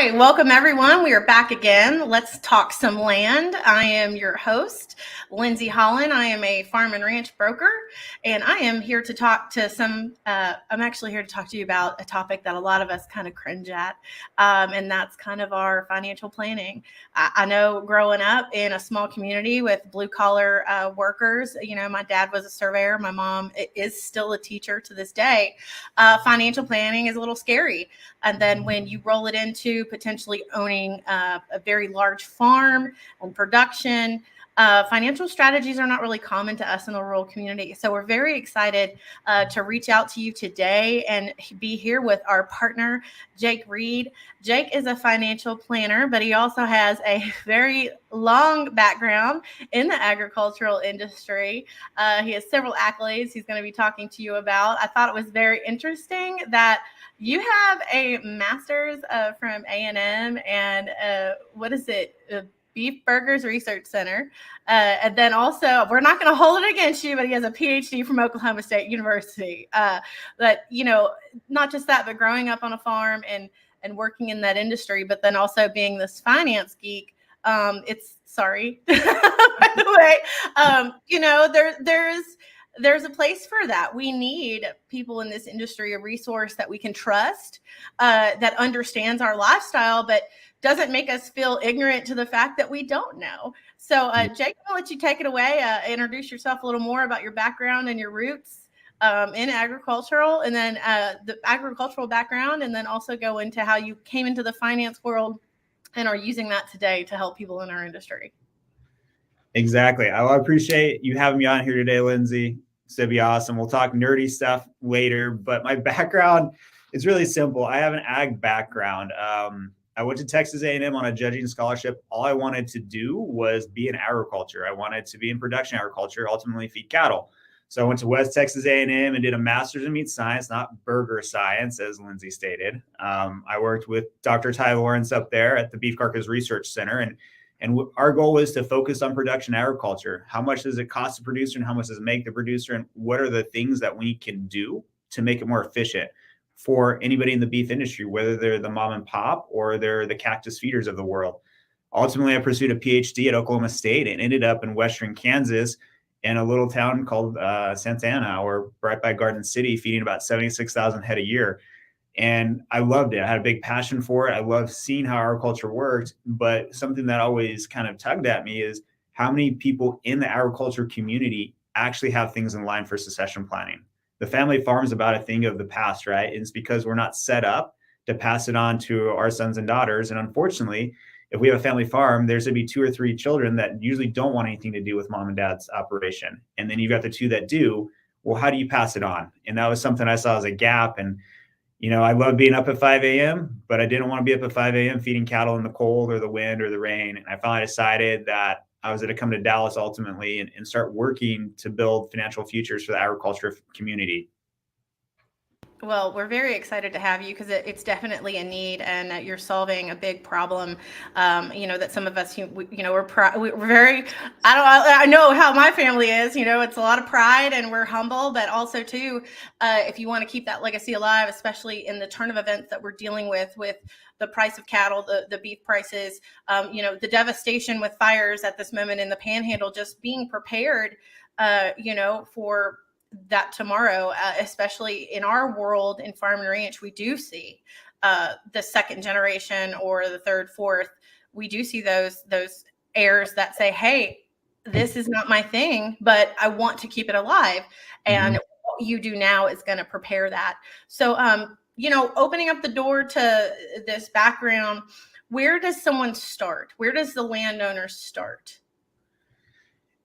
Hi, welcome everyone. We are back again. Let's talk some land. I am your host, Lindsey Holland. I am a farm and ranch broker, and I am here to talk to I'm actually here to talk to you about a topic that a lot of us kind of cringe at, and that's kind of our financial planning. I know growing up in a small community with blue collar workers, my dad was a surveyor. My mom is still a teacher to this day. Financial planning is a little scary. And then when you roll it into potentially owning a very large farm and production, financial strategies are not really common to us in the rural community. So we're very excited to reach out to you today and be here with our partner, Jake Reed. Jake is a financial planner, but he also has a very long background in the agricultural industry. He has several accolades he's going to be talking to you about. I thought it was very interesting that you have a master's from A&M and what is it? Beef Carcass Research Center. And then also, we're not going to hold it against you, but he has a Ph.D. from Oklahoma State University. But, not just that, but growing up on a farm and working in that industry, but then also being this finance geek. By the way, there's a place for that. We need people in this industry, a resource that we can trust, that understands our lifestyle, but doesn't make us feel ignorant to the fact that we don't know. So, Jake, I'll let you take it away. Introduce yourself a little more about your background and your roots in agricultural, and then the agricultural background, and then also go into how you came into the finance world and are using that today to help people in our industry. Exactly. I appreciate you having me on here today, Lindsey. It's going to be awesome. We'll talk nerdy stuff later, but my background is really simple. I have an ag background. I went to Texas A&M on a judging scholarship. All I wanted to do was be in agriculture. I wanted to be in production agriculture, ultimately feed cattle. So I went to West Texas A&M and did a master's in meat science, not burger science, as Lindsey stated. I worked with Dr. Ty Lawrence up there at the Beef Carcass Research Center, and our goal was to focus on production agriculture. How much does it cost the producer and how much does it make the producer? And what are the things that we can do to make it more efficient for anybody in the beef industry, whether they're the mom and pop or they're the cactus feeders of the world? Ultimately, I pursued a Ph.D. at Oklahoma State and ended up in Western Kansas in a little town called Santana, or right by Garden City, feeding about 76,000 head a year. And I loved it. I had a big passion for it. I loved seeing how agriculture worked. But something that always kind of tugged at me is how many people in the agriculture community actually have things in line for succession planning. The family farm is about a thing of the past, right? It's because we're not set up to pass it on to our sons and daughters. And unfortunately, if we have a family farm, there's going to be 2 or 3 children that usually don't want anything to do with mom and dad's operation. And then you've got the 2 that do. Well, how do you pass it on? And that was something I saw as a gap. And I love being up at 5 a.m., but I didn't want to be up at 5 a.m. feeding cattle in the cold or the wind or the rain. And I finally decided that I was going to come to Dallas ultimately and start working to build financial futures for the agriculture community. Well, we're very excited to have you because it's definitely a need, and you're solving a big problem. That some of us, we're very. I know how my family is. It's a lot of pride, and we're humble, but also too, if you want to keep that legacy alive, especially in the turn of events that we're dealing with the price of cattle, the beef prices, the devastation with fires at this moment in the Panhandle, just being prepared, for that tomorrow, especially in our world in farm and ranch, we do see the second generation or the third, fourth. We do see those heirs that say, hey, this is not my thing, but I want to keep it alive. And what you do now is going to prepare that. So, opening up the door to this background, where does someone start? Where does the landowner start?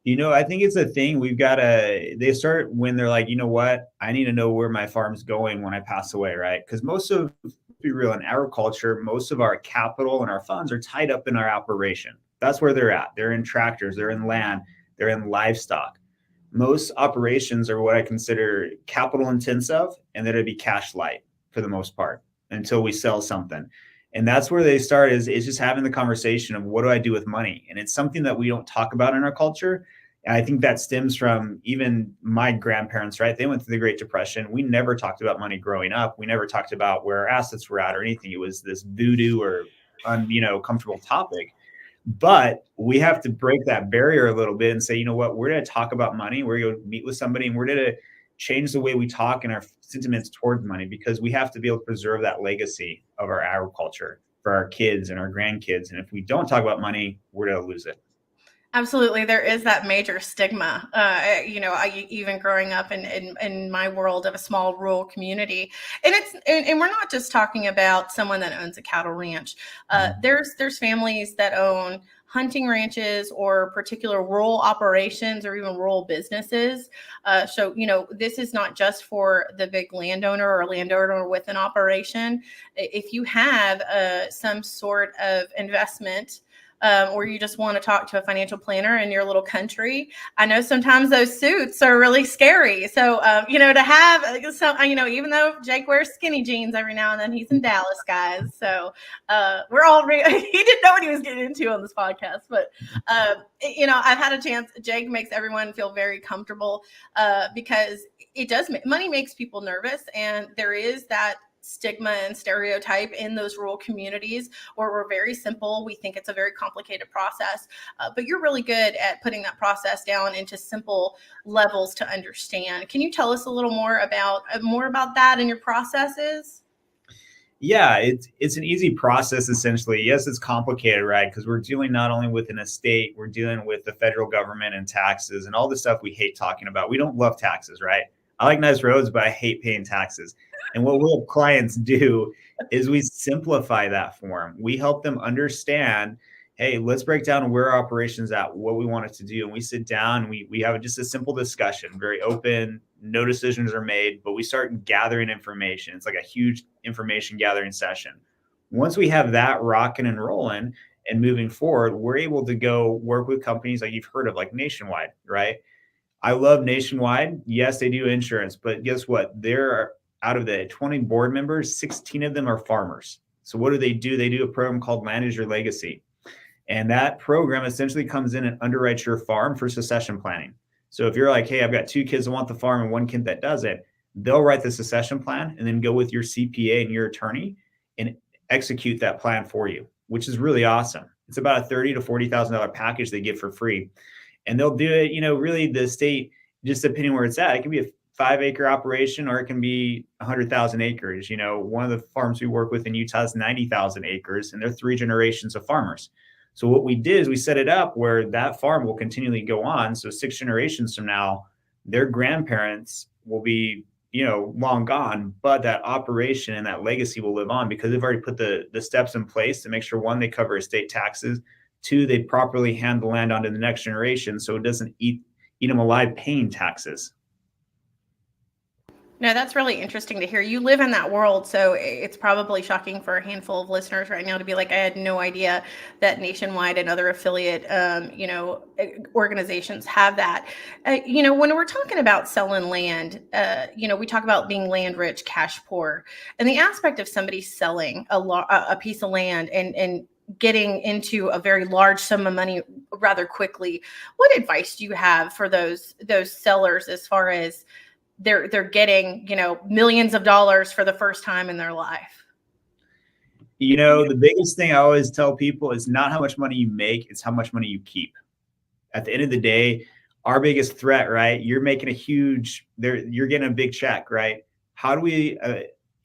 I think it's a thing they start when they're like, you know what, I need to know where my farm's going when I pass away, right? Because to be real, in agriculture, most of our capital and our funds are tied up in our operation. That's where they're at. They're in tractors, they're in land, they're in livestock. Most operations are what I consider capital intensive, and that'd be cash light for the most part until we sell something. And that's where they start is just having the conversation of what do I do with money? And it's something that we don't talk about in our culture. And I think that stems from even my grandparents, right? They went through the Great Depression. We never talked about money growing up. We never talked about where our assets were at or anything. It was this voodoo or comfortable topic. But we have to break that barrier a little bit and say, you know what, we're going to talk about money. We're going to meet with somebody and we're going to change the way we talk and our sentiments towards money, because we have to be able to preserve that legacy of our agriculture for our kids and our grandkids. And if we don't talk about money, we're going to lose it. Absolutely. There is that major stigma, even growing up in my world of a small rural community. And we're not just talking about someone that owns a cattle ranch. There's families that own hunting ranches or particular rural operations or even rural businesses. So this is not just for the big landowner or landowner with an operation. If you have some sort of investment, or you just want to talk to a financial planner in your little country, I know sometimes those suits are really scary. So, to have some, even though Jake wears skinny jeans every now and then, he's in Dallas, guys. So we're all, he didn't know what he was getting into on this podcast, but, I've had a chance. Jake makes everyone feel very comfortable because it does, money makes people nervous. And there is that stigma and stereotype in those rural communities where we're very simple. We think it's a very complicated process, but you're really good at putting that process down into simple levels to understand. Can you tell us a little more about that and your processes? Yeah, it's an easy process, essentially. Yes, it's complicated, right? Because we're dealing not only with an estate, we're dealing with the federal government and taxes and all the stuff we hate talking about. We don't love taxes, right? I like nice roads, but I hate paying taxes. And what we help clients do is we simplify that for them. We help them understand, hey, let's break down where our operation's at, what we want it to do. And we sit down, and we have just a simple discussion, very open, no decisions are made, but we start gathering information. It's like a huge information gathering session. Once we have that rocking and rolling and moving forward, we're able to go work with companies like you've heard of, like Nationwide, right? I love Nationwide. Yes, they do insurance, but guess what? They're out of the 20 board members, 16 of them are farmers. So what do? They do a program called Manage Your Legacy. And that program essentially comes in and underwrites your farm for succession planning. So if you're like, hey, I've got 2 kids that want the farm and 1 kid that doesn't, they'll write the succession plan and then go with your CPA and your attorney and execute that plan for you, which is really awesome. It's about a $30,000 to $40,000 package they give for free. And they'll do it, really the state, just depending where it's at. It can be a 5-acre operation or it can be 100,000 acres. One of the farms we work with in Utah is 90,000 acres, and they're 3 generations of farmers. So what we did is we set it up where that farm will continually go on. So 6 generations from now, their grandparents will be, long gone, but that operation and that legacy will live on because they've already put the steps in place to make sure, 1, they cover estate taxes, 2, they properly hand the land on to the next generation so it doesn't eat them alive paying taxes. No, that's really interesting to hear. You live in that world, so it's probably shocking for a handful of listeners right now to be like, I had no idea that Nationwide and other affiliate, organizations have that. When we're talking about selling land, we talk about being land rich, cash poor, and the aspect of somebody selling a piece of land and getting into a very large sum of money rather quickly. What advice do you have for those sellers as far as they're getting, millions of dollars for the first time in their life? The biggest thing I always tell people is not how much money you make, it's how much money you keep. At the end of the day, our biggest threat, right? You're making you're getting a big check, right? How do we,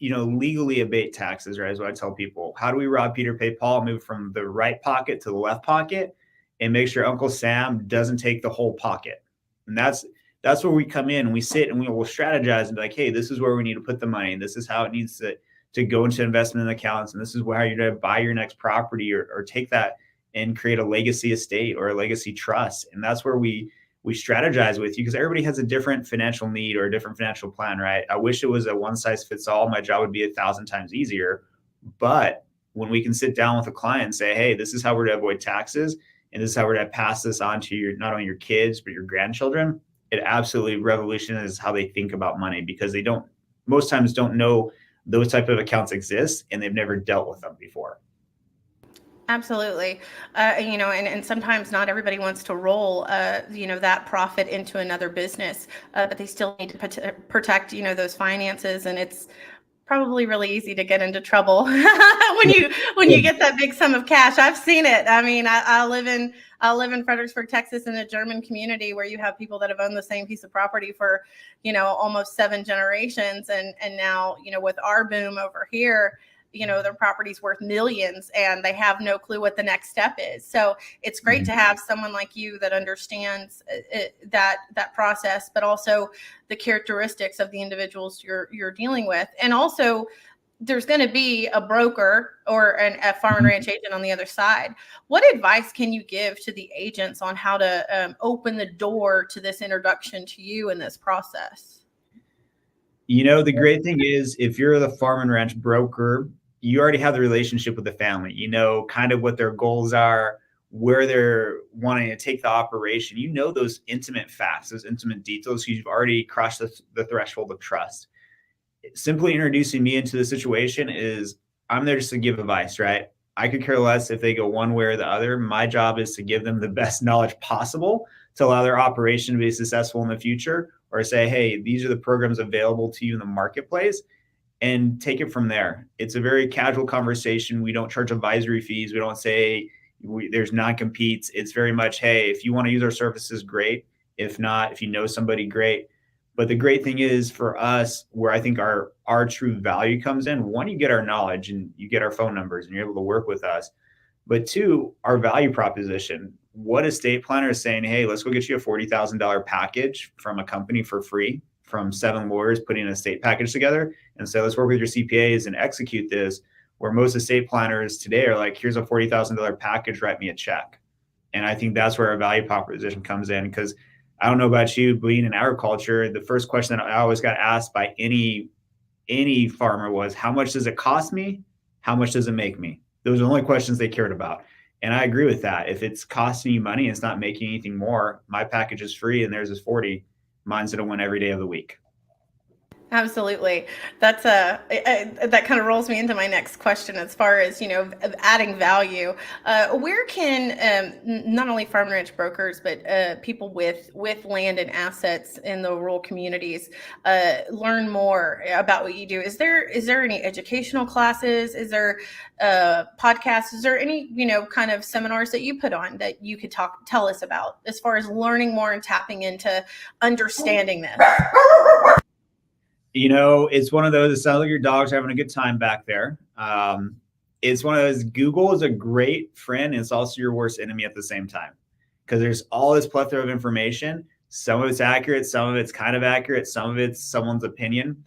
legally abate taxes, right? Is what I tell people. How do we rob Peter, pay Paul, move from the right pocket to the left pocket and make sure Uncle Sam doesn't take the whole pocket? And that's where we come in and we sit and we will strategize and be like, hey, this is where we need to put the money. And this is how it needs to go into investment accounts. And this is how you're going to buy your next property or take that and create a legacy estate or a legacy trust. And that's where we strategize with you because everybody has a different financial need or a different financial plan, right? I wish it was a one size fits all. My job would be 1,000 times easier. But when we can sit down with a client and say, hey, this is how we're going to avoid taxes. And this is how we're going to pass this on to not only your kids, but your grandchildren. It absolutely revolutionizes how they think about money because they most times don't know those type of accounts exist and they've never dealt with them before. Absolutely. And sometimes not everybody wants to roll, that profit into another business, but they still need to protect, those finances. And it's probably really easy to get into trouble when you get that big sum of cash. I've seen it. I mean, I live in Fredericksburg, Texas, in a German community where you have people that have owned the same piece of property for, almost 7 generations, and now, with our boom over here, their property's worth millions and they have no clue what the next step is. So it's great to have someone like you that understands that process, but also the characteristics of the individuals you're dealing with. And also, there's going to be a broker or a farm and ranch agent on the other side. What advice can you give to the agents on how to open the door to this introduction to you in this process? The great thing is, if you're the farm and ranch broker, you already have the relationship with the family. You know kind of what their goals are, where they're wanting to take the operation. Those intimate facts, those intimate details. You've already crossed the threshold of trust. Simply introducing me into the situation is, I'm there just to give advice, right? I could care less if they go one way or the other. My job is to give them the best knowledge possible to allow their operation to be successful in the future, or say, hey, these are the programs available to you in the marketplace, and take it from there. It's a very casual conversation. We don't charge advisory fees. We don't say there's non-competes. It's very much, hey, if you want to use our services, great. If not, if you know somebody, great. But the great thing is, for us, where I think our true value comes in, one, you get our knowledge and you get our phone numbers and you're able to work with us. But two, our value proposition. What estate planner is saying, hey, let's go get you a $40,000 package from a company for free, from 7 lawyers putting an estate package together, and say, let's work with your CPAs and execute this, where most estate planners today are like, here's a $40,000 package, write me a check. And I think that's where our value proposition comes in, because I don't know about you, being in agriculture, the first question that I always got asked by any farmer was, how much does it cost me? How much does it make me? Those are the only questions they cared about. And I agree with that. If it's costing you money and it's not making anything more, my package is free and theirs is 40. Mine's going to win every day of the week. Absolutely. That's that kind of rolls me into my next question, as far as, adding value. Where can not only farm and ranch brokers, but people with land and assets in the rural communities learn more about what you do? Is there any educational classes? Is there podcasts? Is there any, kind of seminars that you put on that you could tell us about, as far as learning more and tapping into understanding this? It's one of those, it sounds like your dog's having a good time back there. It's one of those, Google is a great friend, and it's also your worst enemy at the same time, because there's all this plethora of information. Some of it's accurate, some of it's kind of accurate, some of it's someone's opinion.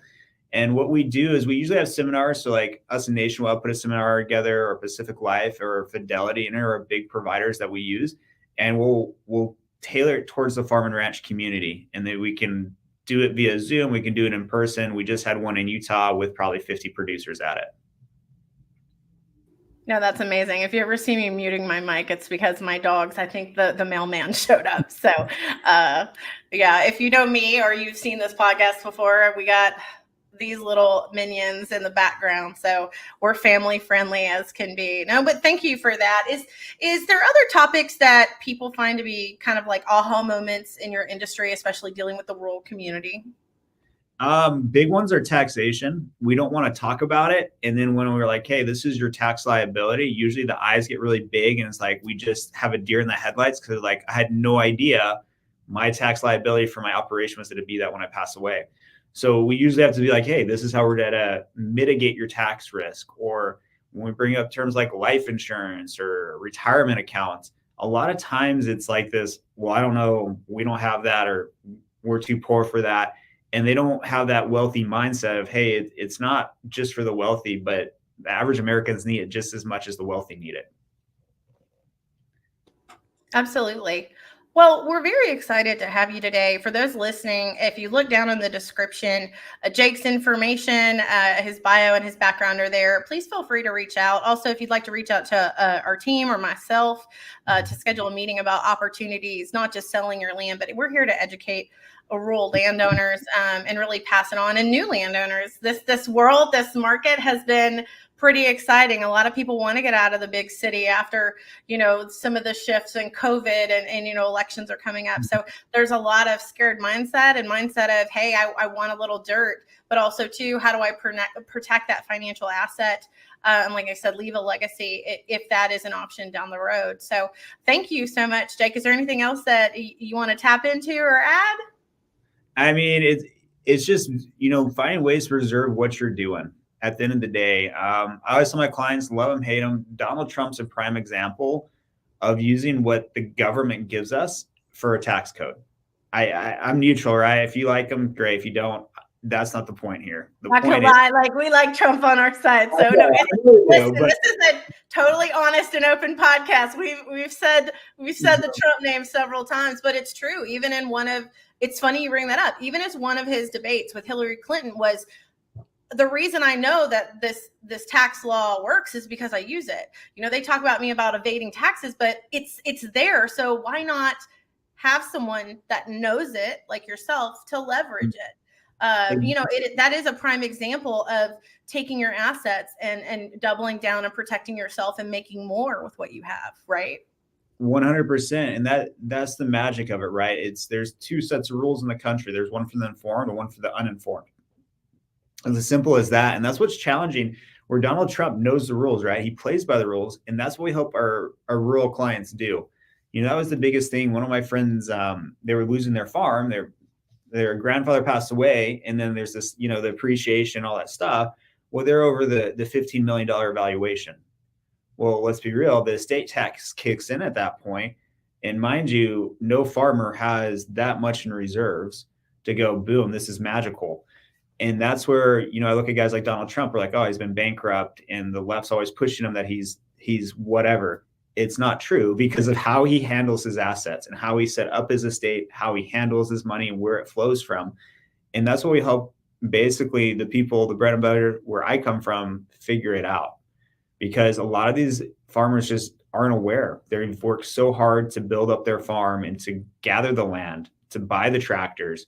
And what we do is we usually have seminars. So like us in Nationwide put a seminar together, or Pacific Life or Fidelity, and are big providers that we use. And we'll tailor it towards the farm and ranch community. And then we can do it via Zoom. We can do it in person. We just had one in Utah with probably 50 producers at it. No, that's amazing. If you ever see me muting my mic, it's because my dogs, I think the mailman showed up. So yeah, if you know me or you've seen this podcast before, we got these little minions in the background. So we're family friendly as can be. No, but thank you for that. Is there other topics that people find to be kind of like aha moments in your industry, especially dealing with the rural community? Big ones are taxation. We don't want to talk about it. And then when we're like, hey, this is your tax liability, usually the eyes get really big and it's like, we just have a deer in the headlights, because like, I had no idea my tax liability for my operation was going to be that when I pass away. So we usually have to be like, hey, this is how we're going to mitigate your tax risk. Or when we bring up terms like life insurance or retirement accounts, a lot of times it's like this, well, I don't know, we don't have that, or we're too poor for that. And they don't have that wealthy mindset of, hey, it's not just for the wealthy, but the average Americans need it just as much as the wealthy need it. Absolutely. Well, we're very excited to have you today. For those listening, if you look down in the description, Jake's information, his bio and his background are there. Please feel free to reach out. Also, if you'd like to reach out to our team or myself to schedule a meeting about opportunities, not just selling your land, but we're here to educate rural landowners and really pass it on, and new landowners. This market has been pretty exciting. A lot of people want to get out of the big city after, some of the shifts in COVID and elections are coming up. So there's a lot of scared mindset of, hey, I want a little dirt, but also too, how do I protect that financial asset? And like I said, leave a legacy if that is an option down the road. So thank you so much, Jake. Is there anything else that you want to tap into or add? I mean, it's just, finding ways to preserve what you're doing. At the end of the day, I always tell my clients, love them, hate them. Donald Trump's a prime example of using what the government gives us for a tax code. I'm neutral, right? If you like them, great. If you don't, that's not the point here. Not gonna lie, like we like Trump on our side. So this is a totally honest and open podcast. We've said the Trump name several times, but it's true. Even in it's funny you bring that up. Even as one of his debates with Hillary Clinton was, the reason I know that this tax law works is because I use it. They talk about me about evading taxes, but it's there. So why not have someone that knows it, like yourself, to leverage it? That is a prime example of taking your assets and doubling down and protecting yourself and making more with what you have, right? 100%. And that's the magic of it, right? There's two sets of rules in the country. There's one for the informed and one for the uninformed. It's as simple as that. And that's what's challenging, where Donald Trump knows the rules, right? He plays by the rules. And that's what we hope our rural clients do. That was the biggest thing. One of my friends, they were losing their farm. Their grandfather passed away. And then there's this, the appreciation, all that stuff. Well, they're over the $15 million valuation. Well, let's be real. The estate tax kicks in at that point. And mind you, no farmer has that much in reserves to go, boom, this is magical. And that's where, I look at guys like Donald Trump, we're like, oh, he's been bankrupt, and the left's always pushing him that he's whatever. It's not true, because of how he handles his assets and how he set up his estate, how he handles his money and where it flows from. And that's what we help basically the people, the bread and butter where I come from, figure it out. Because a lot of these farmers just aren't aware. They've worked so hard to build up their farm and to gather the land, to buy the tractors,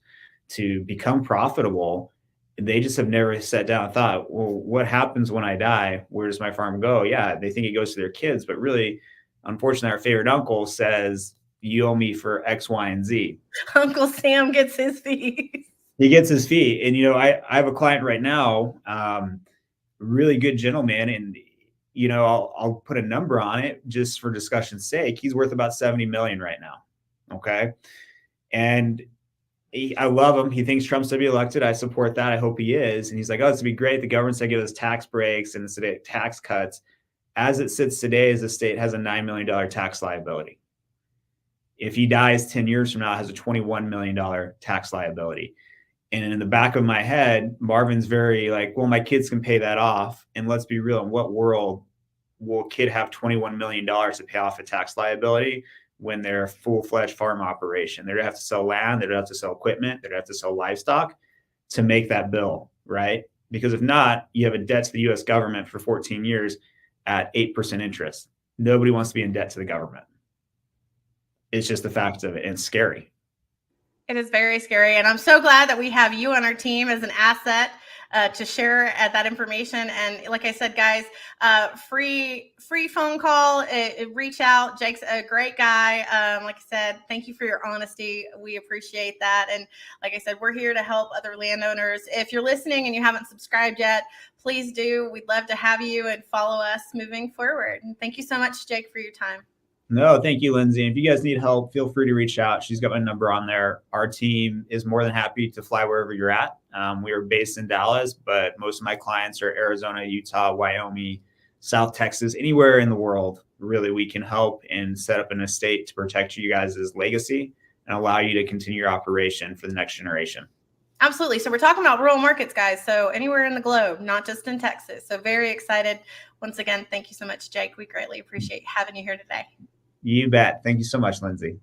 to become profitable. They just have never sat down and thought, well, what happens when I die? Where does my farm go? Yeah, they think it goes to their kids, but really, unfortunately, our favorite uncle says, you owe me for X, Y, and Z. Uncle Sam gets his fee. He gets his fee. And, I have a client right now, really good gentleman. And, I'll put a number on it just for discussion's sake. He's worth about 70 million right now. Okay. And I love him. He thinks Trump's to be elected. I support that. I hope he is. And he's like, oh, it's going to be great. The government's going to give us tax breaks and tax cuts. As it sits today, the state has a $9 million tax liability. If he dies 10 years from now, it has a $21 million tax liability. And in the back of my head, Marvin's very like, well, my kids can pay that off. And let's be real, in what world will a kid have $21 million to pay off a tax liability when they're a full-fledged farm operation? They're going to have to sell land, they're going to have to sell equipment, they're going to have to sell livestock to make that bill, right? Because if not, you have a debt to the U.S. government for 14 years at 8% interest. Nobody wants to be in debt to the government. It's just the fact of it, and it's scary. It is very scary. And I'm so glad that we have you on our team as an asset to share that information. And like I said, guys, free phone call, reach out. Jake's a great guy. Like I said, thank you for your honesty. We appreciate that. And like I said, we're here to help other landowners. If you're listening and you haven't subscribed yet, please do. We'd love to have you and follow us moving forward. And thank you so much, Jake, for your time. No, thank you, Lindsay. If you guys need help, feel free to reach out. She's got my number on there. Our team is more than happy to fly wherever you're at. We are based in Dallas, but most of my clients are Arizona, Utah, Wyoming, South Texas, anywhere in the world. Really, we can help and set up an estate to protect you guys' legacy and allow you to continue your operation for the next generation. Absolutely. So we're talking about rural markets, guys. So anywhere in the globe, not just in Texas. So very excited. Once again, thank you so much, Jake. We greatly appreciate having you here today. You bet. Thank you so much, Lindsay.